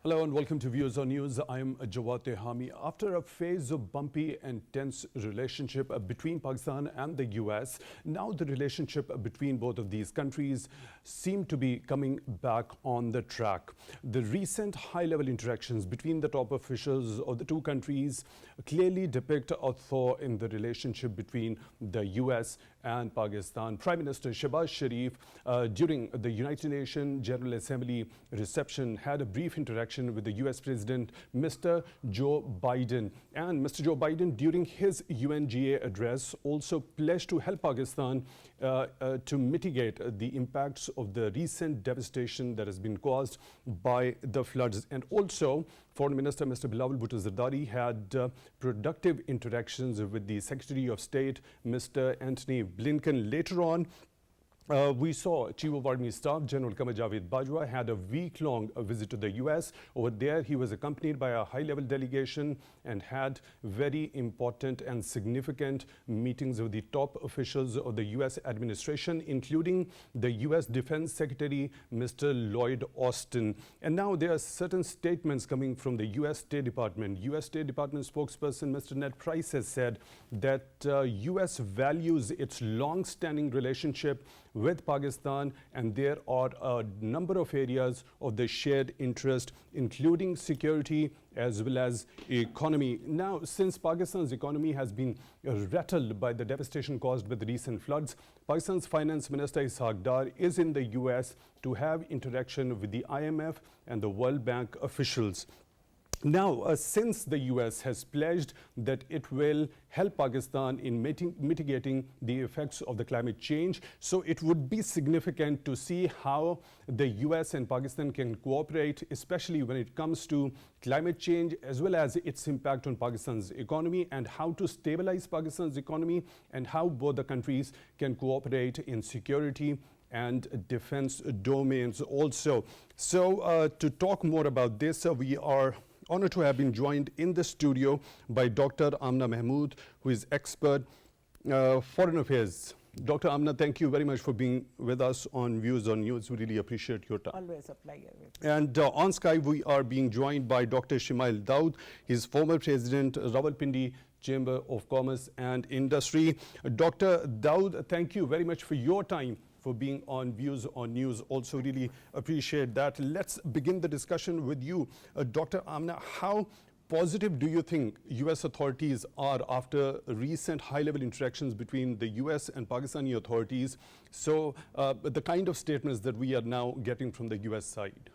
Hello and welcome to Views on News. I'm Jawad Tehami. After a phase of bumpy and tense relationship between Pakistan and the US, now the relationship between both of these countries seem to be coming back on the track. The recent high-level interactions between the top officials of the two countries clearly depict a thaw in the relationship between the US and Pakistan. Prime Minister Shehbaz Sharif, during the United Nations General Assembly reception, had a brief interaction with the US President, Mr. Joe Biden. And Mr. Joe Biden, during his UNGA address, also pledged to help Pakistan to mitigate the impacts of the recent devastation that has been caused by the floods. And also, Foreign Minister Mr. Bilawal Bhutto Zardari had productive interactions with the Secretary of State, Mr. Antony Blinken. Later on, we saw Chief of Army Staff General Qamar Javed Bajwa had a week-long visit to the US. Over there, he was accompanied by a high-level delegation and had very important and significant meetings with the top officials of the US administration, including the US Defense Secretary, Mr. Lloyd Austin. And now there are certain statements coming from the US State Department. US State Department spokesperson Mr. Ned Price has said that US values its long-standing relationship with Pakistan, and there are a number of areas of the shared interest, including security as well as economy. Now, since Pakistan's economy has been rattled by the devastation caused by the recent floods, Pakistan's Finance Minister Sardar is in the US to have interaction with the IMF and the World Bank officials. Now, since the US has pledged that it will help Pakistan in mitigating the effects of the climate change, so it would be significant to see how the US and Pakistan can cooperate, especially when it comes to climate change as well as its impact on Pakistan's economy, and how to stabilize Pakistan's economy, and how both the countries can cooperate in security and defense domains also. So to talk more about this, we are honored to have been joined in the studio by Dr. Amna Mehmood, who is expert foreign affairs. Dr. Amna, thank you very much for being with us on Views on News. We really appreciate your time. Always a pleasure. And on Skype, we are being joined by Dr. Shimail Daud. He's former president, Rawalpindi Chamber of Commerce and Industry. Dr. Daud, thank you very much for your time, for being on Views on News. Also really appreciate that. Let's begin the discussion with you. Dr. Amna, how positive do you think US authorities are after recent high-level interactions between the US and Pakistani authorities? So the kind of statements that we are now getting from the US side.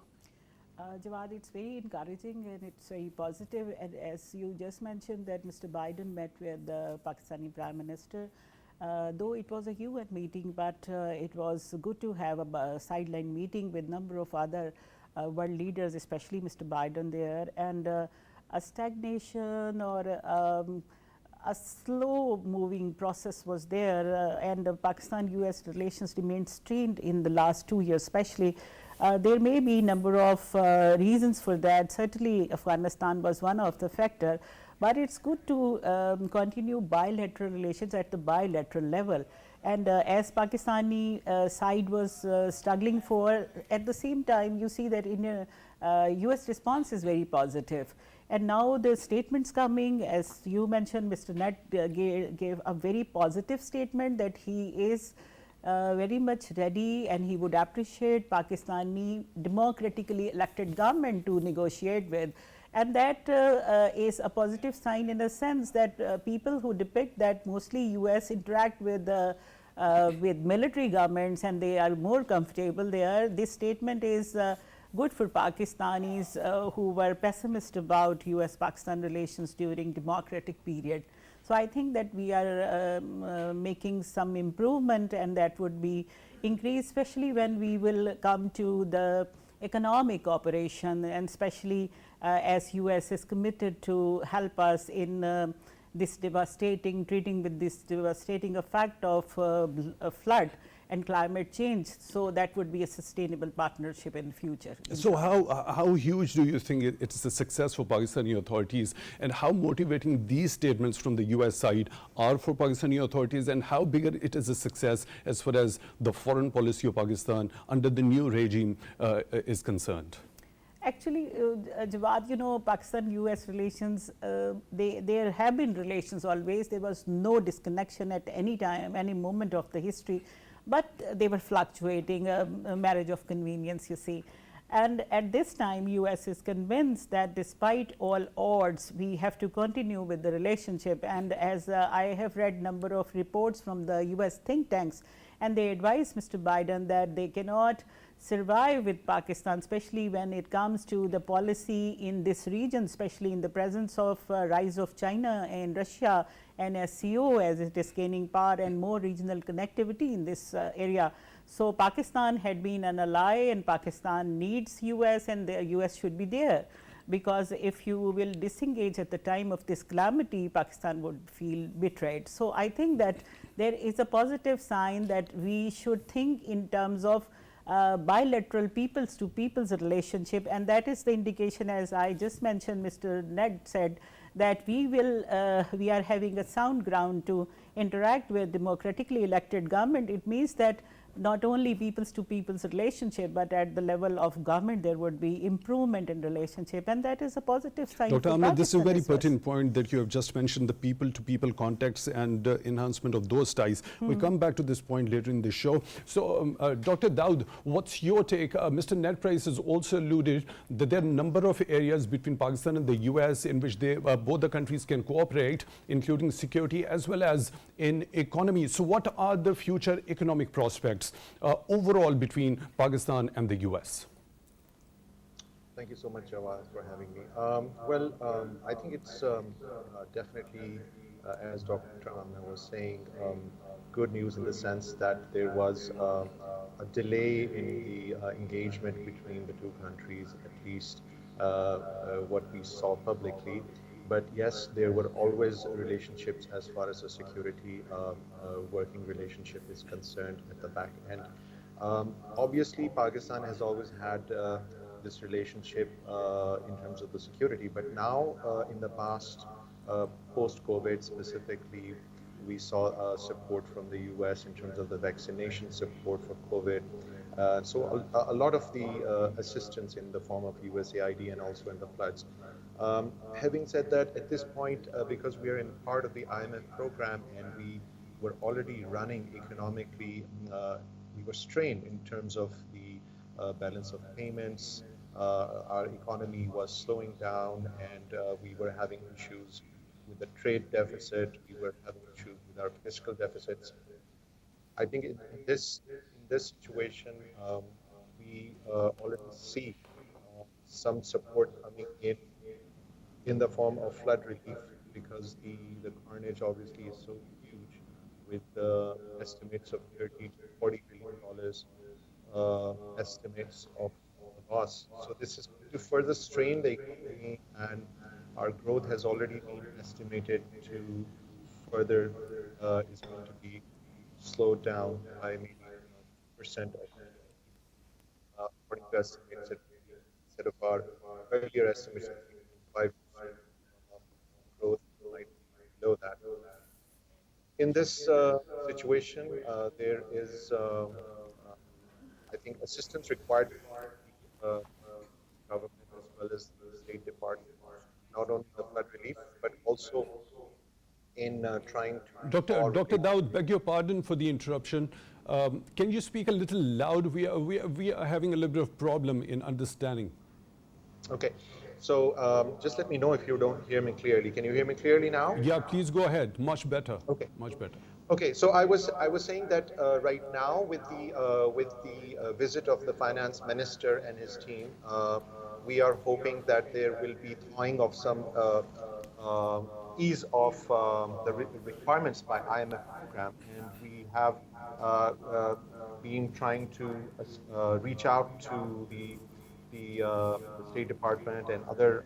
Jawad, it's very encouraging and it's very positive. And as you just mentioned that Mr. Biden met with the Pakistani Prime Minister, though it was a UN meeting, but it was good to have a sideline meeting with a number of other world leaders, especially Mr. Biden there. And a stagnation or a slow moving process was there, and Pakistan-US relations remained strained in the last 2 years especially. There may be a number of reasons for that. Certainly Afghanistan was one of the factors. But it's good to continue bilateral relations at the bilateral level. And as Pakistani side was struggling for, at the same time, you see that in US response is very positive. And now the statements coming, as you mentioned, Mr. Ned gave a very positive statement that he is very much ready and he would appreciate Pakistani democratically elected government to negotiate with. And that is a positive sign in a sense that people who depict that mostly US interact with military governments and they are more comfortable there. This statement is good for Pakistanis who were pessimist about US-Pakistan relations during democratic period. So I think that we are making some improvement, and that would be increased, especially when we will come to the economic cooperation, and especially as US is committed to help us in this treating with this devastating effect of flood and climate change. So that would be a sustainable partnership in the future. So how huge do you think it's a success for Pakistani authorities, and how motivating these statements from the US side are for Pakistani authorities, and how bigger it is a success as far as the foreign policy of Pakistan under the new regime is concerned? Actually, Jawad, you know, Pakistan-US relations, there have been relations always. There was no disconnection at any time, any moment of the history, but they were fluctuating, a marriage of convenience, you see. And at this time, US is convinced that despite all odds, we have to continue with the relationship. And as I have read number of reports from the US think tanks, and they advise Mr. Biden that they cannot survive with Pakistan, especially when it comes to the policy in this region, especially in the presence of rise of China and Russia and SCO as it is gaining power and more regional connectivity in this area. So Pakistan had been an ally, and Pakistan needs US, and the US should be there, because if you will disengage at the time of this calamity, Pakistan would feel betrayed. So I think that there is a positive sign that we should think in terms of bilateral peoples to peoples relationship, and that is the indication, as I just mentioned, Mr. Ned said, that we are having a sound ground to interact with democratically elected government. It means that not only peoples to peoples relationship, but at the level of government there would be improvement in relationship, and that is a positive sign. Dr. for Amna, this is a Pakistan very as well. pertinent point that you have just mentioned, the people to people contacts and enhancement of those ties. We'll come back to this point later in the show. So Dr. Daud, what's your take? Mr. Ned Price has also alluded that there are a number of areas between Pakistan and the US in which they, both the countries can cooperate, including security as well as in economy. So what are the future economic prospects overall between Pakistan and the US? Thank you so much, Jawad, for having me. I think it's definitely, as Dr. Amna was saying, good news in the sense that there was a delay in the engagement between the two countries, at least what we saw publicly. But yes, there were always relationships as far as a security working relationship is concerned at the back end. Obviously, Pakistan has always had this relationship in terms of the security, but now in the past, post-COVID specifically, we saw support from the US in terms of the vaccination support for COVID. So a lot of the assistance in the form of USAID and also in the floods. Having said that, at this point, because we are in part of the IMF program and we were already running economically, we were strained in terms of the balance of payments. Our economy was slowing down, and we were having issues with the trade deficit. We were having issues with our fiscal deficits. I think in this situation, we already see some support coming in the form of flood relief, because the carnage obviously is so huge, with estimates of $30 to $40 billion estimates of loss. So this is to further strain the economy, and our growth has already been estimated to further is going to be slowed down by maybe 2% according to estimates instead of our earlier estimates of 5% growth might be below that. In this situation, there is, I think, assistance required by the government as well as the State Department, not only the flood relief, but also in trying to... Dr. Daud, beg your pardon for the interruption. Can you speak a little loud? We are having a little bit of problem in understanding. Okay. So just let me know if you don't hear me clearly. Can you hear me clearly now? Yeah, please go ahead. Much better. Okay. Much better. Okay. So I was saying that right now with the visit of the finance minister and his team, we are hoping that there will be thawing of some ease of the requirements by IMF program, and we have been trying to reach out to the State Department and other,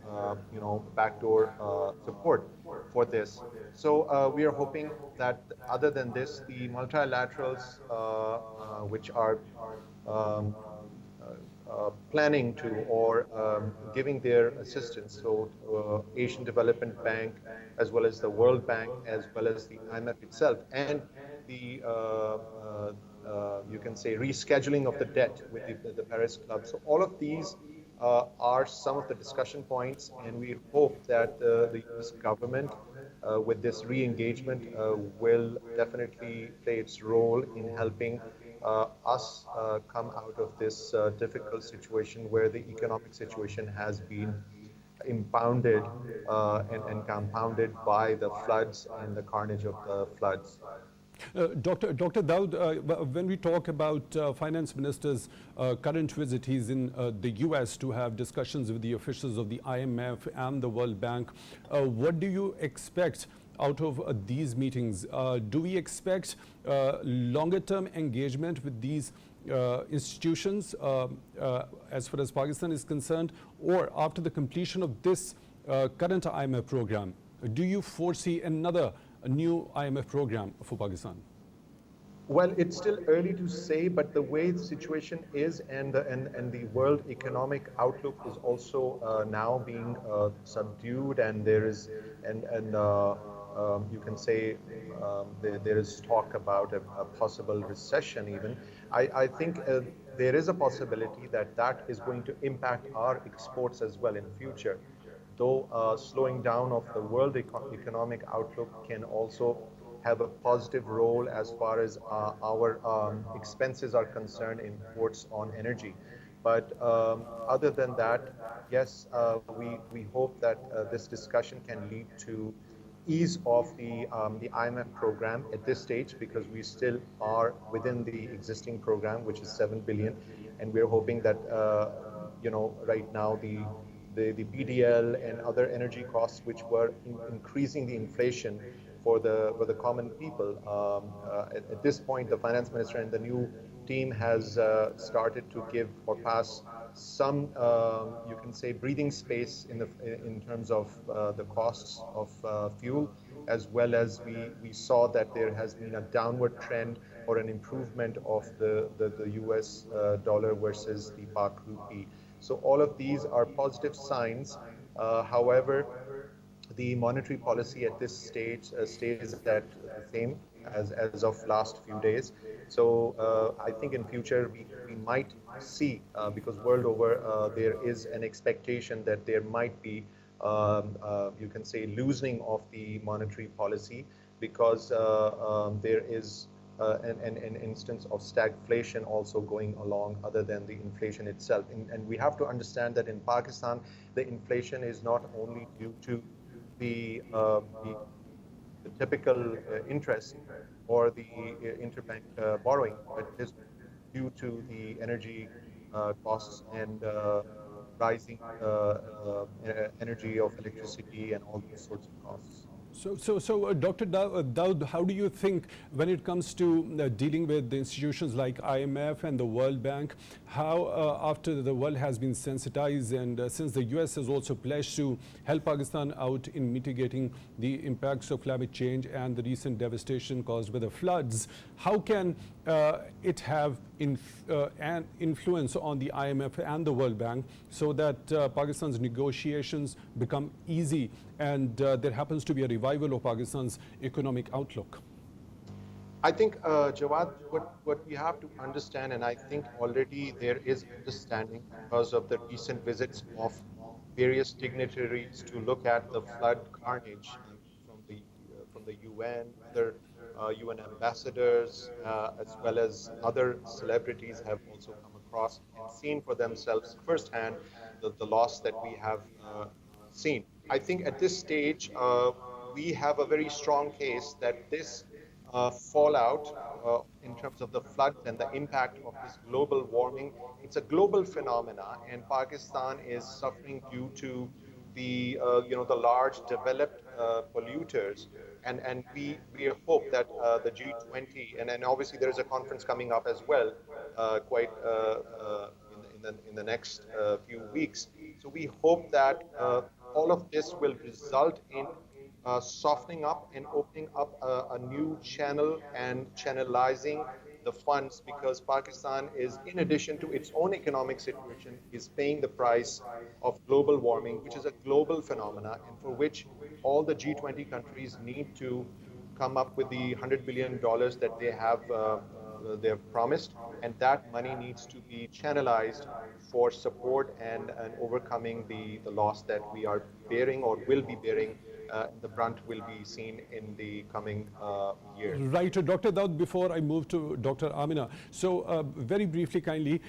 backdoor support for this. So we are hoping that other than this, the multilaterals, which are planning to or giving their assistance, so Asian Development Bank, as well as the World Bank, as well as the IMF itself, and the you can say rescheduling of the debt with the Paris Club. So all of these are some of the discussion points, and we hope that the US government, with this re-engagement, will definitely play its role in helping us come out of this difficult situation where the economic situation has been impounded and compounded by the floods and the carnage of the floods. Dr. Daud, when we talk about Finance Minister's current visit, he's in the US to have discussions with the officials of the IMF and the World Bank. What do you expect out of these meetings? Do we expect longer-term engagement with these institutions as far as Pakistan is concerned, or after the completion of this current IMF program, do you foresee a new IMF program for Pakistan? Well, it's still early to say, but the way the situation is, and the world economic outlook is also now being subdued, and there is you can say there is talk about a possible recession even. I think there is a possibility that that is going to impact our exports as well in future. Though slowing down of the world economic outlook can also have a positive role as far as our expenses are concerned in imports on energy. But other than that, yes, we hope that this discussion can lead to ease of the IMF program at this stage, because we still are within the existing program, which is 7 billion, and we're hoping that right now the PDL and other energy costs, which were increasing the inflation for the common people. At this point, the finance minister and the new team has started to give or pass some, you can say, breathing space in terms of the costs of fuel, as well as we saw that there has been a downward trend or an improvement of the US dollar versus the Pak rupee. So all of these are positive signs. However, the monetary policy at this stage stays at the same as of last few days. So I think in future we might see, because world over there is an expectation that there might be, you can say, loosening of the monetary policy, because there is an instance of stagflation also going along, other than the inflation itself. And we have to understand that in Pakistan, the inflation is not only due to the typical interest or the interbank borrowing, but it is due to the energy costs and rising energy of electricity and all those sorts of costs. So Dr. Daud, how do you think, when it comes to dealing with the institutions like IMF and the World Bank, how after the world has been sensitized, and since the US has also pledged to help Pakistan out in mitigating the impacts of climate change and the recent devastation caused by the floods, how can it have an influence on the IMF and the World Bank so that Pakistan's negotiations become easy and there happens to be a revival of Pakistan's economic outlook? I think, Jawad, what we have to understand, and I think already there is understanding because of the recent visits of various dignitaries to look at the flood carnage from the UN, other UN ambassadors, as well as other celebrities have also come across and seen for themselves firsthand the loss that we have seen. I think at this stage, we have a very strong case that this fallout in terms of the floods and the impact of this global warming, it's a global phenomena, and Pakistan is suffering due to the the large developed polluters, and we hope that the G20, and obviously there is a conference coming up as well, quite in the next few weeks. So we hope that all of this will result in softening up and opening up a new channel and channelizing the funds, because Pakistan is, in addition to its own economic situation, is paying the price of global warming, which is a global phenomena, and for which all the G20 countries need to come up with the $100 billion that they have they've promised, and that money needs to be channelized for support and overcoming the loss that we are bearing or will be bearing. The brunt will be seen in the coming year. Right, Dr. Daud, before I move to Dr. Amna, so very briefly, kindly,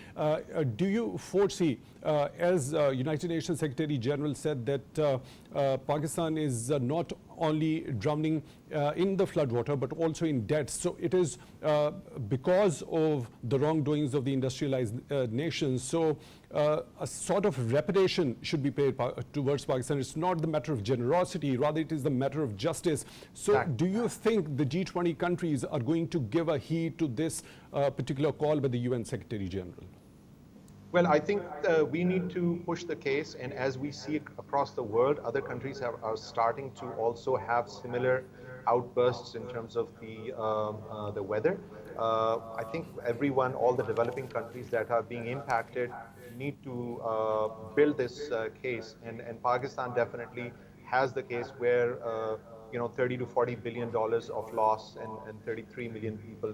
do you foresee, as United Nations Secretary General said, that Pakistan is not only drowning in the floodwater but also in debt? So it is because of the wrongdoings of the industrialized nations. So a sort of reparation should be paid towards Pakistan. It's not the matter of generosity, rather it is the matter of justice. So Exactly. do you think the G20 countries are going to give a heed to this particular call by the UN Secretary General? Well, I think we need to push the case, and as we see it across the world, other countries are starting to also have similar outbursts in terms of the weather. I think everyone, all the developing countries that are being impacted, need to build this case, and Pakistan definitely has the case where 30 to 40 billion dollars of loss and 33 million people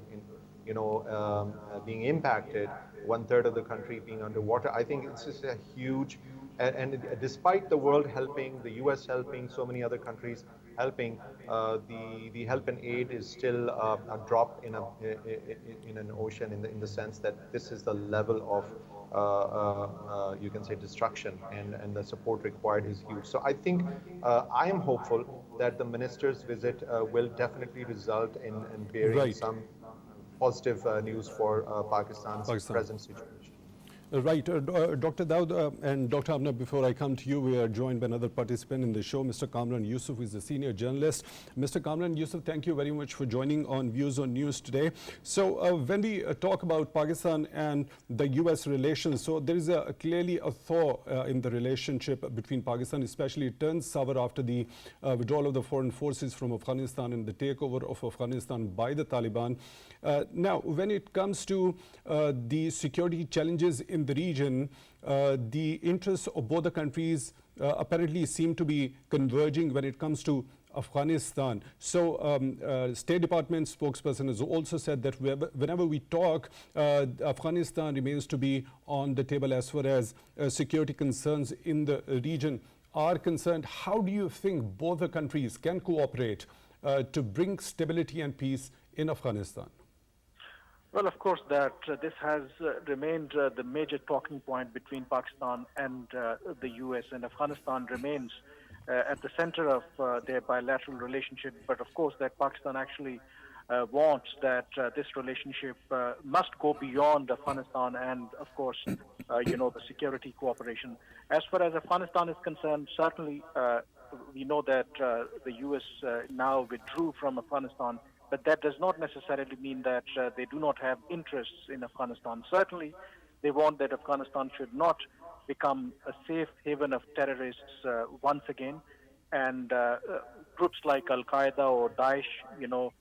being impacted, 1/3 of the country being underwater. I think it's just a huge, and despite the world helping, the US helping, so many other countries helping, the help and aid is still a drop in an ocean, in the sense that this is the level of you can say destruction, and the support required is huge. So I think I am hopeful that the minister's visit will definitely result in bearing some positive news for Pakistan's present situation. Right. Dr. Daud and Dr. Amna, before I come to you, we are joined by another participant in the show, Mr. Kamran Yousaf, who is a senior journalist. Mr. Kamran Yousaf, thank you very much for joining on Views on News today. So when we talk about Pakistan and the US relations, so there is clearly a thaw in the relationship between Pakistan, especially it turns sour after the withdrawal of the foreign forces from Afghanistan and the takeover of Afghanistan by the Taliban. Now, when it comes to the security challenges in the region, the interests of both the countries apparently seem to be converging when it comes to Afghanistan. So State Department spokesperson has also said that whenever we talk, Afghanistan remains to be on the table as far as security concerns in the region are concerned. How do you think both the countries can cooperate to bring stability and peace in Afghanistan? Well, of course, that this has remained the major talking point between Pakistan and the U.S., and Afghanistan remains at the center of their bilateral relationship. But of course, that Pakistan actually wants that this relationship must go beyond Afghanistan and, of course, the security cooperation. As far as Afghanistan is concerned, certainly we know that the U.S. now withdrew from Afghanistan. But that does not necessarily mean that they do not have interests in Afghanistan. Certainly, they want that Afghanistan should not become a safe haven of terrorists once again. And groups like Al-Qaeda or Daesh,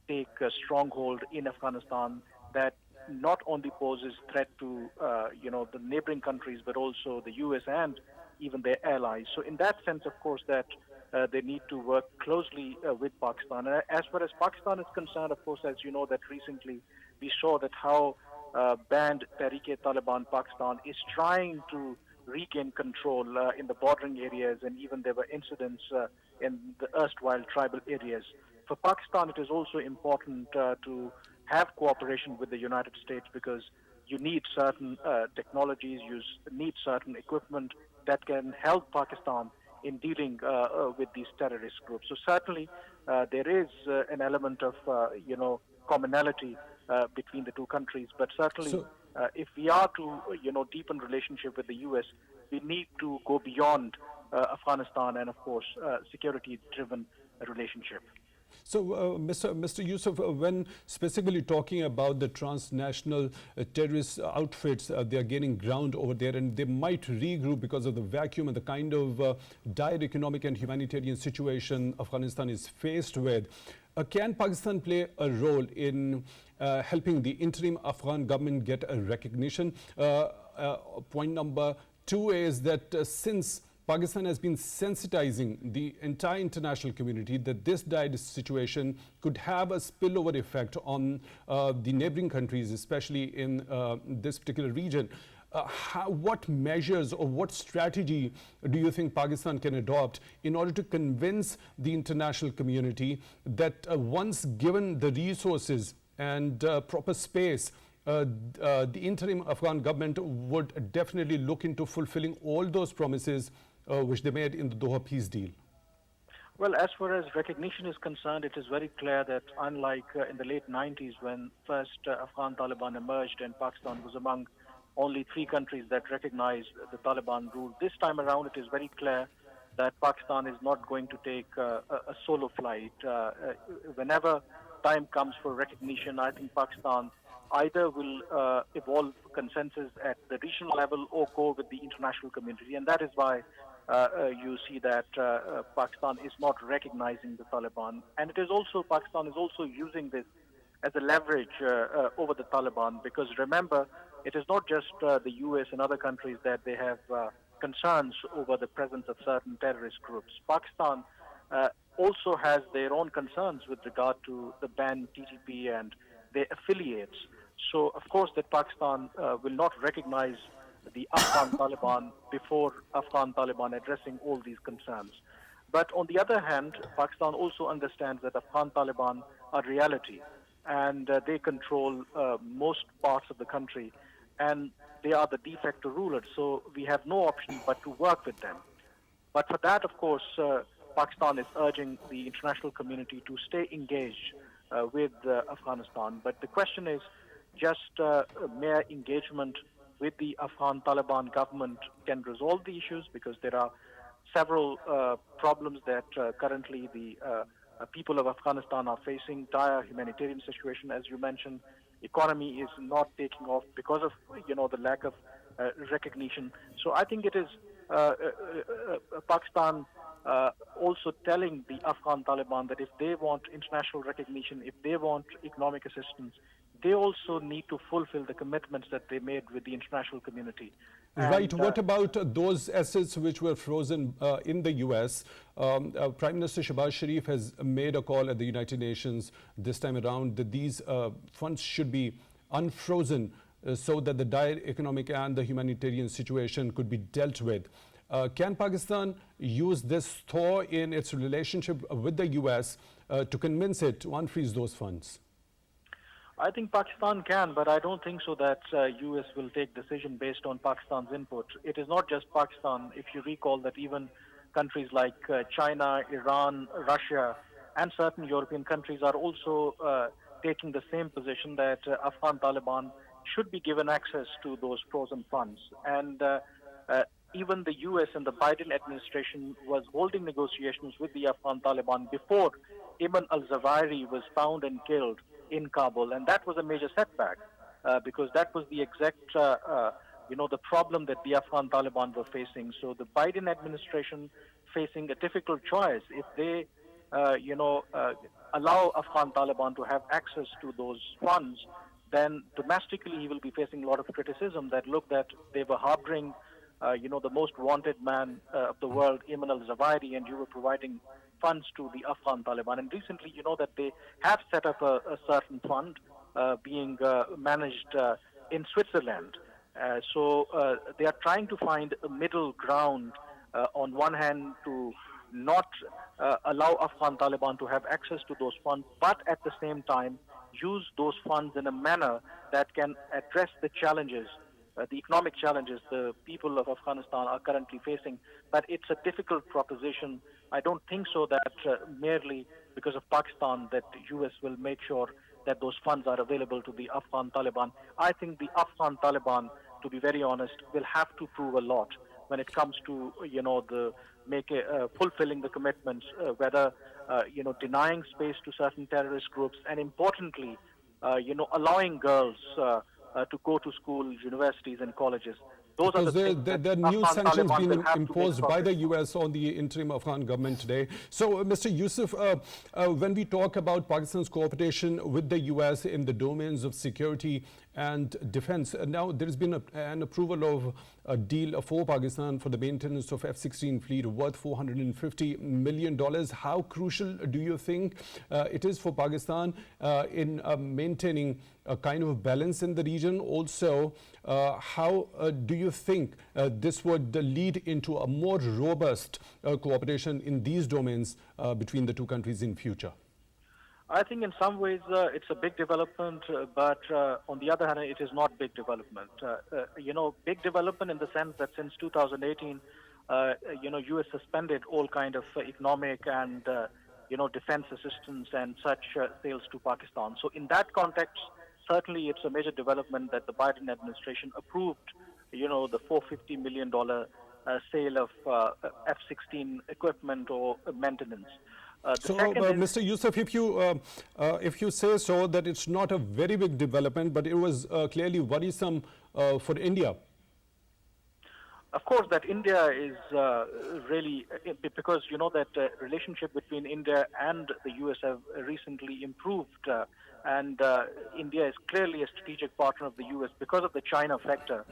take a stronghold in Afghanistan that not only poses threat to, the neighboring countries, but also the U.S. and even their allies. So in that sense, of course, that they need to work closely with Pakistan. As far as Pakistan is concerned, of course, as you know, that recently we saw that how banned Tehrik-e-Taliban Pakistan is trying to regain control in the bordering areas, and even there were incidents in the erstwhile tribal areas. For Pakistan, it is also important to have cooperation with the United States, because you need certain technologies, you need certain equipment that can help Pakistan in dealing with these terrorist groups. So certainly there is an element of, commonality between the two countries. But certainly if we are to, deepen relationship with the U.S., we need to go beyond Afghanistan and, of course, security-driven relationship. So, Mr. Yousaf, when specifically talking about the transnational terrorist outfits, they are gaining ground over there, and they might regroup because of the vacuum and the kind of dire economic and humanitarian situation Afghanistan is faced with. Can Pakistan play a role in helping the interim Afghan government get a recognition? Point number two is that since Pakistan has been sensitizing the entire international community that this dire situation could have a spillover effect on the neighboring countries, especially in this particular region. What measures or what strategy do you think Pakistan can adopt in order to convince the international community that once given the resources and proper space, the interim Afghan government would definitely look into fulfilling all those promises which they made in the Doha peace deal? Well, as far as recognition is concerned, it is very clear that unlike in the late 90s when first Afghan Taliban emerged and Pakistan was among only 3 countries that recognized the Taliban rule, this time around it is very clear that Pakistan is not going to take a solo flight. Whenever time comes for recognition, I think Pakistan either will evolve consensus at the regional level or go with the international community. And that is why you see that Pakistan is not recognizing the Taliban. And it is also, Pakistan is also using this as a leverage over the Taliban, because remember, it is not just the US and other countries that they have concerns over the presence of certain terrorist groups. Pakistan also has their own concerns with regard to the banned TTP and their affiliates. So, of course, that Pakistan will not recognize the Afghan Taliban before Afghan Taliban addressing all these concerns. But on the other hand, Pakistan also understands that Afghan Taliban are reality, and they control most parts of the country, and they are the de facto rulers. So we have no option but to work with them. But for that, of course, Pakistan is urging the international community to stay engaged with Afghanistan. But the question is, just mere engagement with the Afghan Taliban government can resolve the issues, because there are several problems that currently the people of Afghanistan are facing. Dire humanitarian situation, as you mentioned. Economy is not taking off because of the lack of recognition. So I think it is Pakistan also telling the Afghan Taliban that if they want international recognition, if they want economic assistance, they also need to fulfill the commitments that they made with the international community. Right. What about those assets which were frozen in the US? Prime Minister Shehbaz Sharif has made a call at the United Nations this time around that these funds should be unfrozen so that the dire economic and the humanitarian situation could be dealt with. Can Pakistan use this thaw in its relationship with the US to convince it to unfreeze those funds? I think Pakistan can, but I don't think so that US will take decision based on Pakistan's input. It is not just Pakistan. If you recall that even countries like China, Iran, Russia, and certain European countries are also taking the same position that Afghan Taliban should be given access to those frozen funds. And even the US and the Biden administration was holding negotiations with the Afghan Taliban before Ayman al-Zawahiri was found and killed in Kabul, and that was a major setback because that was the exact, the problem that the Afghan Taliban were facing. So the Biden administration facing a difficult choice. If they, allow Afghan Taliban to have access to those funds, then domestically he will be facing a lot of criticism that look that they were harboring, the most wanted man of the world, Ayman al-Zawahiri, and you were providing funds to the Afghan Taliban. And recently, that they have set up a certain fund being managed in Switzerland. So they are trying to find a middle ground on one hand to not allow Afghan Taliban to have access to those funds, but at the same time use those funds in a manner that can address the challenges, the economic challenges the people of Afghanistan are currently facing. But it's a difficult proposition. I don't think so that merely because of Pakistan that the US will make sure that those funds are available to the Afghan Taliban. I think the Afghan Taliban, to be very honest, will have to prove a lot when it comes to, fulfilling the commitments, whether, denying space to certain terrorist groups, and importantly, allowing girls to go to schools, universities, and colleges. Those because are there are new sanctions being imposed by the US on the interim Afghan government today. So, Mr. Yousaf, when we talk about Pakistan's cooperation with the US in the domains of security and defense. Now, there has been an approval of a deal for Pakistan for the maintenance of F-16 fleet worth $450 million. How crucial do you think it is for Pakistan in maintaining a kind of balance in the region? Also, how do you think this would lead into a more robust cooperation in these domains between the two countries in future? I think in some ways it's a big development, but on the other hand, it is not big development. Big development in the sense that since 2018, U.S. suspended all kind of economic and defense assistance and such sales to Pakistan. So in that context, certainly it's a major development that the Biden administration approved, the $450 million sale of F-16 equipment or maintenance. So, Mr. Yousaf, if you say so, that it's not a very big development, but it was clearly worrisome for India. Of course, that India is really, because you know that relationship between India and the U.S. have recently improved, and India is clearly a strategic partner of the U.S. because of the China factor,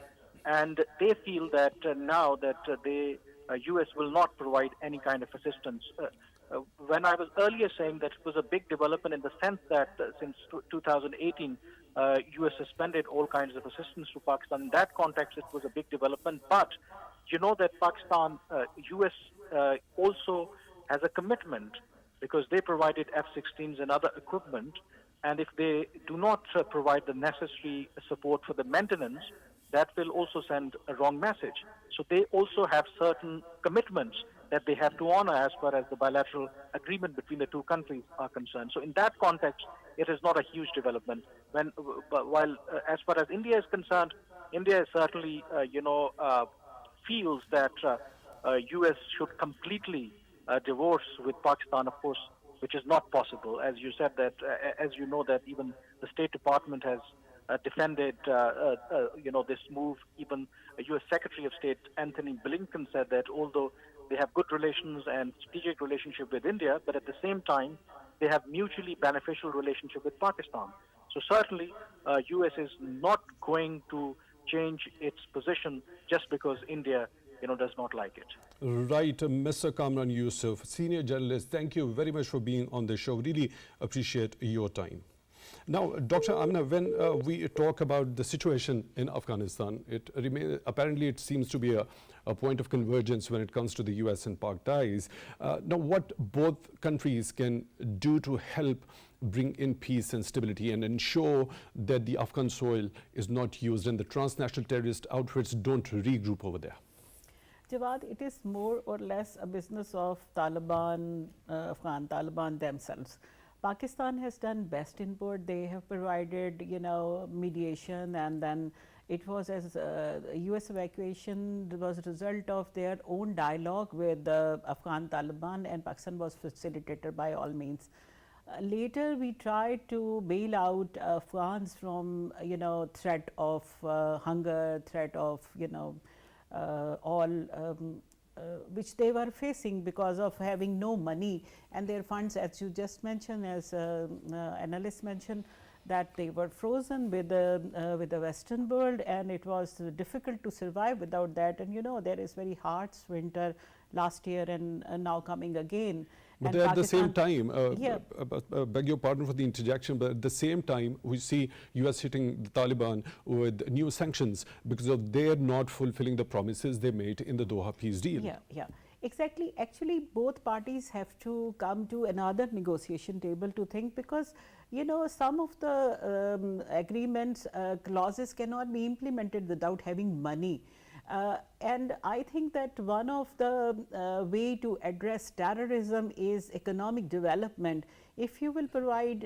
and they feel that now that the U.S. will not provide any kind of assistance. When I was earlier saying that it was a big development in the sense that since 2018, U.S. suspended all kinds of assistance to Pakistan. In that context, it was a big development. But you know that Pakistan, U.S. Also has a commitment because they provided F-16s and other equipment. And if they do not provide the necessary support for the maintenance, that will also send a wrong message. So they also have certain commitments that they have to honor as far as the bilateral agreement between the two countries are concerned. So in that context, it is not a huge development. While as far as India is concerned, India certainly, feels that U.S. should completely divorce with Pakistan, of course, which is not possible. As you said that, as you know that even the State Department has defended, this move. Even U.S. Secretary of State Anthony Blinken said that although they have good relations and strategic relationship with India, but at the same time, they have mutually beneficial relationship with Pakistan. So certainly, U.S. is not going to change its position just because India, does not like it. Right, Mr. Kamran Yousaf, senior journalist, thank you very much for being on the show. Really appreciate your time. Now, Dr. Amna, when we talk about the situation in Afghanistan, apparently it seems to be a point of convergence when it comes to the US and Pak ties. Now, what both countries can do to help bring in peace and stability and ensure that the Afghan soil is not used and the transnational terrorist outfits don't regroup over there? Jawad, it is more or less a business of Afghan Taliban themselves. Pakistan has done best in board. They have provided, mediation, and then it was as U.S. evacuation was a result of their own dialogue with the Afghan Taliban, and Pakistan was facilitator by all means. Later, we tried to bail out Afghans from, threat of hunger, threat of, which they were facing because of having no money, and their funds, as you just mentioned, as analysts mentioned, that they were frozen with the Western world, and it was difficult to survive without that. And there is very harsh winter last year and now coming again. But at the same time, beg your pardon for the interjection, but at the same time, we see US hitting the Taliban with new sanctions because of their not fulfilling the promises they made in the Doha peace deal. Yeah, exactly. Actually, both parties have to come to another negotiation table to think, because some of the agreements clauses cannot be implemented without having money. And I think that one of the way to address terrorism is economic development. If you will provide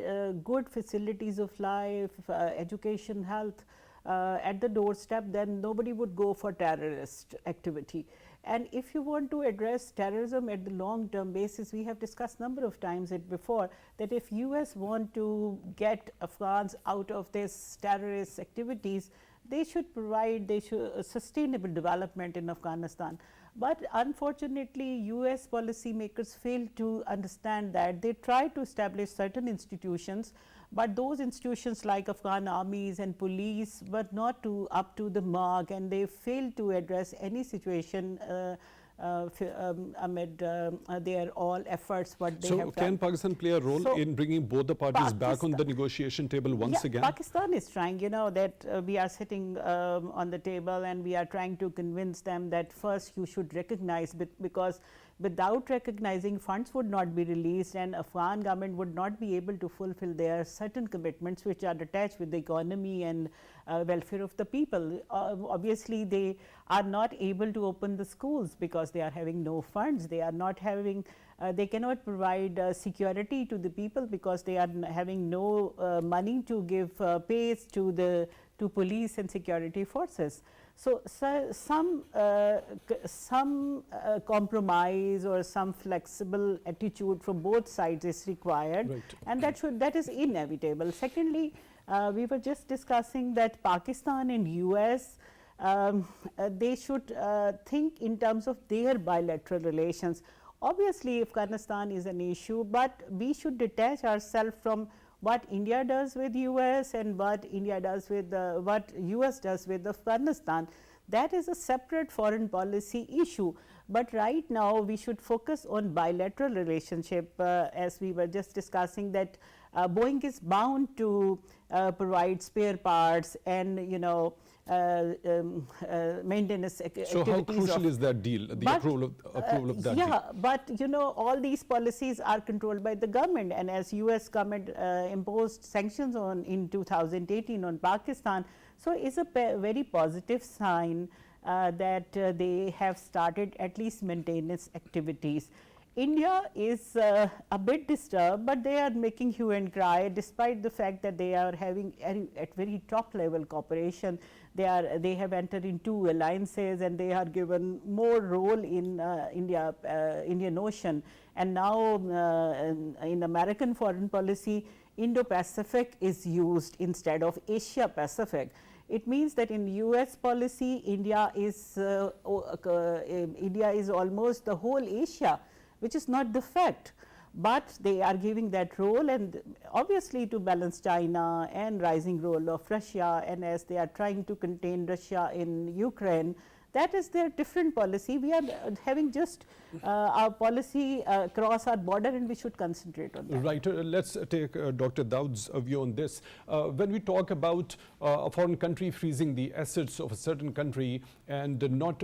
good facilities of life, education, health at the doorstep, then nobody would go for terrorist activity. And if you want to address terrorism at the long-term basis, we have discussed number of times it before, that if US want to get Afghans out of this terrorist activities, they should provide sustainable development in Afghanistan. But unfortunately, US policymakers fail to understand that. They try to establish certain institutions, but those institutions like Afghan armies and police were not up to the mark, and they fail to address any situation amid their all efforts what they have done. So can Pakistan play a role in bringing both the parties back on the negotiation table once again? Pakistan is trying, that we are sitting on the table and we are trying to convince them that first you should recognize, because without recognizing, funds would not be released and Afghan government would not be able to fulfill their certain commitments which are attached with the economy and welfare of the people. Obviously, they are not able to open the schools because they are having no funds. They are not having, they cannot provide security to the people because they are having no money to give pays to police and security forces. So some compromise or some flexible attitude from both sides is required, and that is inevitable. Secondly, we were just discussing that Pakistan and US, they should think in terms of their bilateral relations. Obviously, Afghanistan is an issue, but we should detach ourselves from what India does with US and what India does with what US does with Afghanistan. That is a separate foreign policy issue. But right now we should focus on bilateral relationship, as we were just discussing that Boeing is bound to provide spare parts and maintenance activities. So how crucial is that deal, the approval of that deal? But all these policies are controlled by the government, and as US government imposed sanctions in 2018 on Pakistan, so it's a very positive sign that they have started at least maintenance activities. India is a bit disturbed, but they are making hue and cry despite the fact that they are having at very top level cooperation. They have entered into alliances and they are given more role in Indian Ocean, and now in American foreign policy, Indo-Pacific is used instead of Asia-Pacific. It means that in US policy, India is almost the whole Asia, which is not the fact, but they are giving that role, and obviously to balance China and rising role of Russia, and as they are trying to contain Russia in Ukraine, that is their different policy. We are having just our policy across our border, and we should concentrate on that. Right. Let's take Dr. Daud's view on this. When we talk about a foreign country freezing the assets of a certain country and not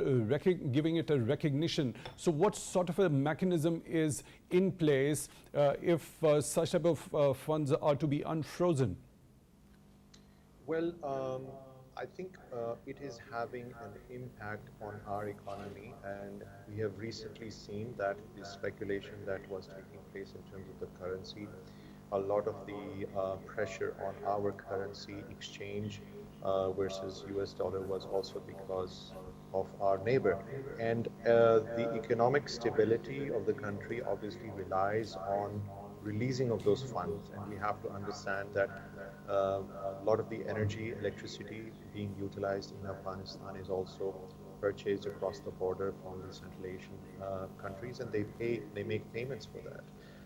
giving it a recognition, so what sort of a mechanism is in place if such type of funds are to be unfrozen? Well, I think it is having an impact on our economy, and we have recently seen that the speculation that was taking place in terms of the currency, a lot of the pressure on our currency exchange versus US dollar was also because of our neighbor. And the economic stability of the country obviously relies on releasing of those funds, and we have to understand that a lot of the energy, electricity being utilized in Afghanistan is also purchased across the border from the Central Asian countries, and they make payments for that.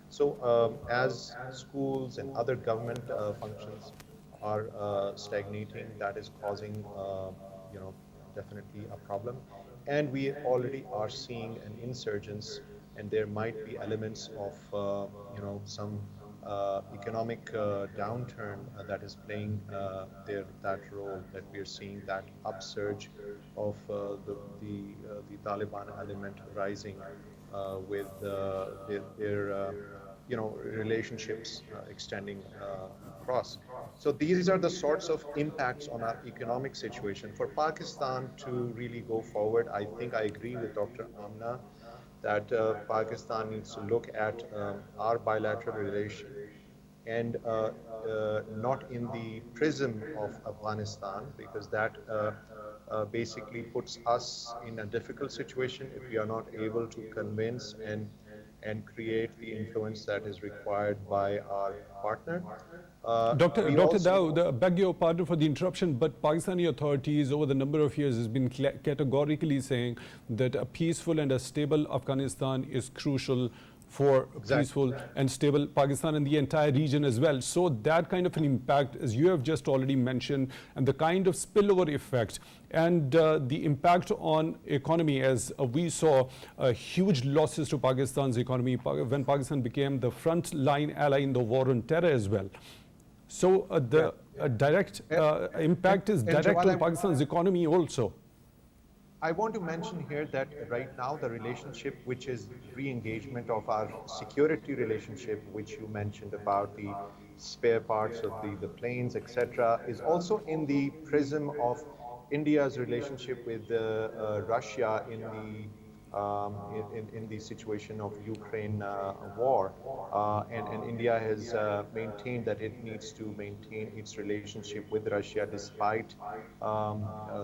So as schools and other government functions are stagnating, that is causing definitely a problem. And we already are seeing an insurgence, and there might be elements of some economic downturn that is playing that role, that we are seeing that upsurge of the Taliban element rising with their relationships extending across. So these are the sorts of impacts on our economic situation. For Pakistan to really go forward, I think I agree with Dr. Amna that Pakistan needs to look at our bilateral relation and not in the prism of Afghanistan, because that basically puts us in a difficult situation if we are not able to convince and create the influence that is required by our partner. Dr. We Dr. also- Daud, beg your pardon for the interruption, but Pakistani authorities over the number of years has been categorically saying that a peaceful and a stable Afghanistan is crucial for peaceful and stable Pakistan and the entire region as well. So that kind of an impact, as you have just already mentioned, and the kind of spillover effect and the impact on economy, as we saw huge losses to Pakistan's economy when Pakistan became the front line ally in the war on terror as well. So the direct impact is direct Jawad, on Pakistan's economy also. I want to mention here that right now the relationship, which is re-engagement of our security relationship, which you mentioned about the spare parts of the planes, etc., is also in the prism of India's relationship with Russia in the situation of Ukraine war, and India has maintained that it needs to maintain its relationship with Russia despite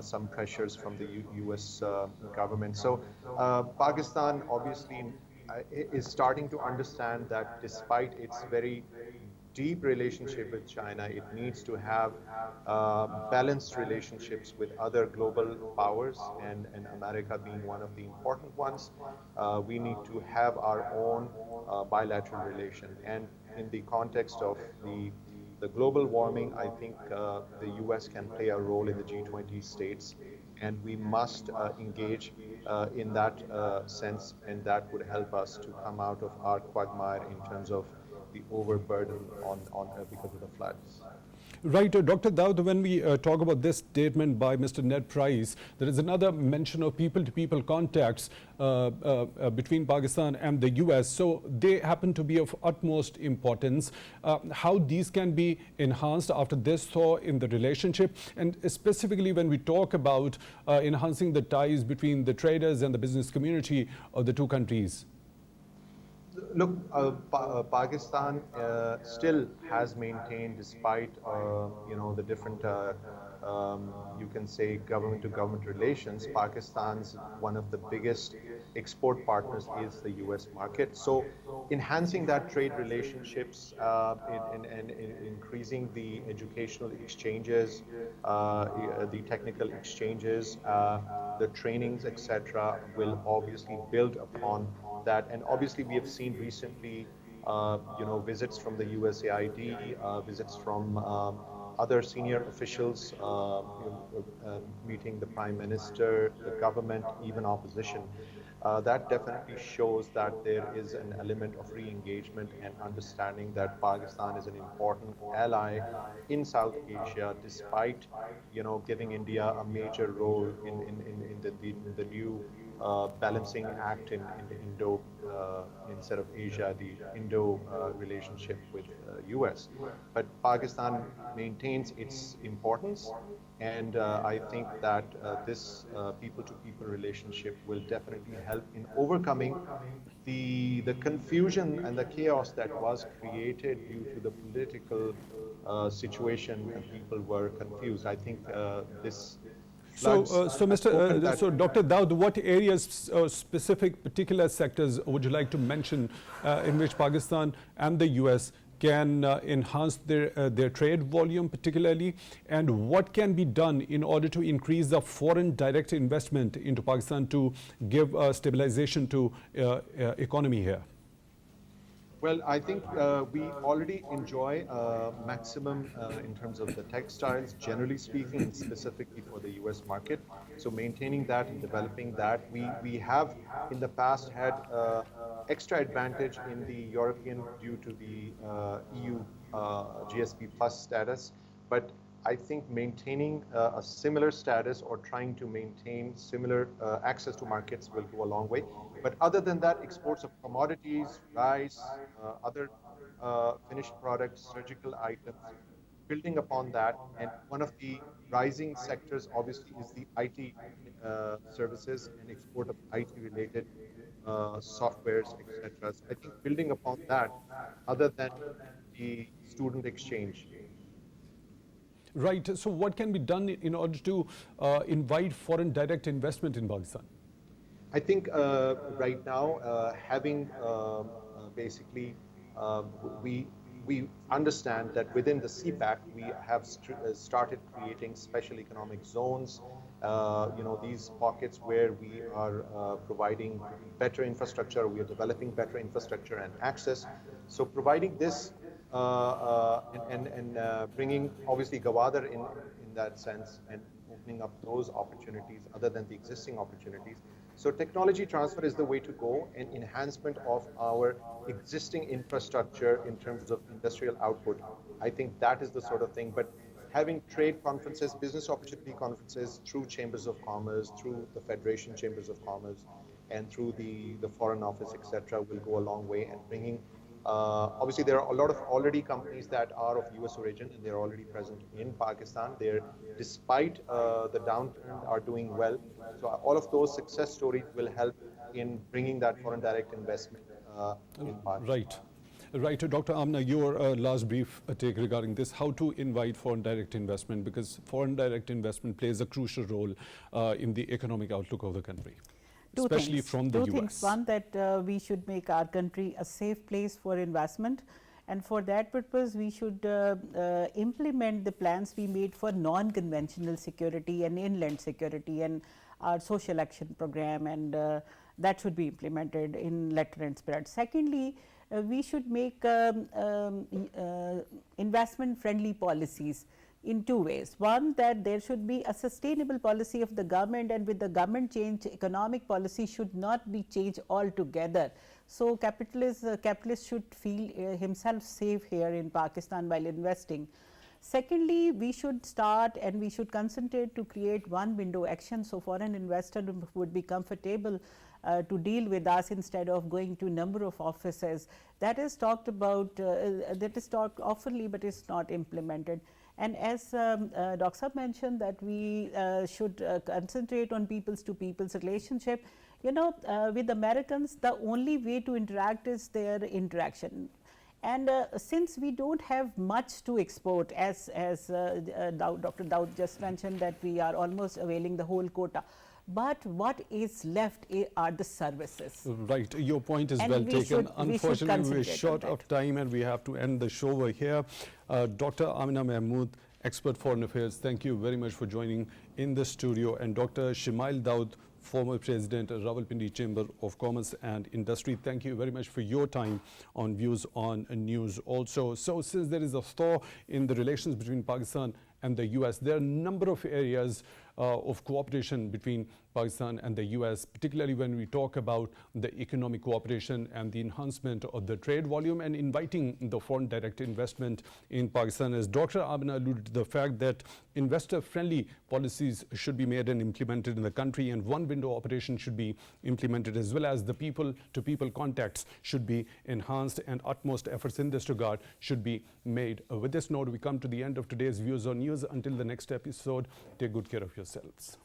some pressures from the US government. So Pakistan obviously is starting to understand that despite its very deep relationship with China, it needs to have balanced relationships with other global powers, and America being one of the important ones. We need to have our own bilateral relation. And in the context of the global warming, I think the US can play a role in the G20 states, and we must engage in that sense, and that would help us to come out of our quagmire in terms of the overburden because of the floods. Right, Dr. Daud, when we talk about this statement by Mr. Ned Price, there is another mention of people-to-people contacts between Pakistan and the US. So they happen to be of utmost importance. How these can be enhanced after this thaw in the relationship, and specifically when we talk about enhancing the ties between the traders and the business community of the two countries. Look, Pakistan still has maintained, despite the different, you can say, government-to-government relations. Pakistan's one of the biggest export partners is the U.S. market. So, enhancing that trade relationships and increasing the educational exchanges, the technical exchanges, the trainings, etc., will obviously build upon that. And obviously we have seen recently visits from the USAID, visits from other senior officials, meeting the Prime Minister, the government, even opposition. That definitely shows that there is an element of re-engagement and understanding that Pakistan is an important ally in South Asia, despite giving India a major role in the new balancing act in Indo, instead of Asia, the Indo relationship with US. But Pakistan maintains its importance, and I think that this people-to-people relationship will definitely help in overcoming the confusion and the chaos that was created due to the political situation, and people were confused. I think this. So, Dr. Daud, what areas, specific particular sectors would you like to mention in which Pakistan and the US can enhance their trade volume particularly, and what can be done in order to increase the foreign direct investment into Pakistan to give stabilization to economy here? Well, I think we already enjoy maximum in terms of the textiles, generally speaking, and specifically for the US market. So maintaining that and developing that, we have in the past had extra advantage in the European due to the EU GSP plus status. But I think maintaining a similar status or trying to maintain similar access to markets will go a long way. But other than that, exports of commodities, rice, other finished products, surgical items, building upon that. And one of the rising sectors, obviously, is the IT services and export of IT-related softwares, etc. So I think building upon that, other than the student exchange. Right. So what can be done in order to invite foreign direct investment in Pakistan? I think right now, having basically, we understand that within the CPAC, we have started creating special economic zones. These pockets where we are providing better infrastructure, we are developing better infrastructure and access. So providing this and bringing obviously Gwadar in that sense and opening up those opportunities other than the existing opportunities. So technology transfer is the way to go, and enhancement of our existing infrastructure in terms of industrial output. I think that is the sort of thing. But having trade conferences, business opportunity conferences through chambers of commerce, through the Federation Chambers of Commerce, and through the Foreign Office, etc., will go a long way. And bringing, obviously, there are a lot of already companies that are of US origin, and they're already present in Pakistan. They're, despite the downturn, are doing well. So all of those success stories will help in bringing that foreign direct investment in Pakistan. Right, Dr. Amna, your last brief take regarding this, how to invite foreign direct investment, because foreign direct investment plays a crucial role in the economic outlook of the country, especially from the US. Two things. One, that we should make our country a safe place for investment. And for that purpose, we should implement the plans we made for non-conventional security and inland security and our social action program, and that should be implemented in letter and spirit. Secondly, we should make investment friendly policies in two ways. One, that there should be a sustainable policy of the government, and with the government change, economic policy should not be changed altogether. So capitalist should feel himself safe here in Pakistan while investing. Secondly, we should start and we should concentrate to create one window action, so foreign investor would be comfortable to deal with us instead of going to number of offices. That is talked about, that is talked oftenly, but is not implemented. And as Dr. mentioned, that we should concentrate on people's to people's relationship. With Americans, the only way to interact is their interaction. And since we don't have much to export, as Dr. Daud just mentioned, that we are almost availing the whole quota. But what is left are the services. Right, your point is well taken. Unfortunately, we're short of time and we have to end the show over here. Dr. Amna Mehmood, expert foreign affairs, thank you very much for joining in the studio. And Dr. Shimail Daud, former president of Rawalpindi Chamber of Commerce and Industry, thank you very much for your time on Views on News also. So since there is a thaw in the relations between Pakistan and the US, there are a number of areas of cooperation between Pakistan and the US, particularly when we talk about the economic cooperation and the enhancement of the trade volume and inviting the foreign direct investment in Pakistan. As Dr. Amna alluded to the fact that investor-friendly policies should be made and implemented in the country, and one window operation should be implemented, as well as the people-to-people contacts should be enhanced, and utmost efforts in this regard should be made. With this note, we come to the end of today's Views on News. Until the next episode, take good care of yourselves.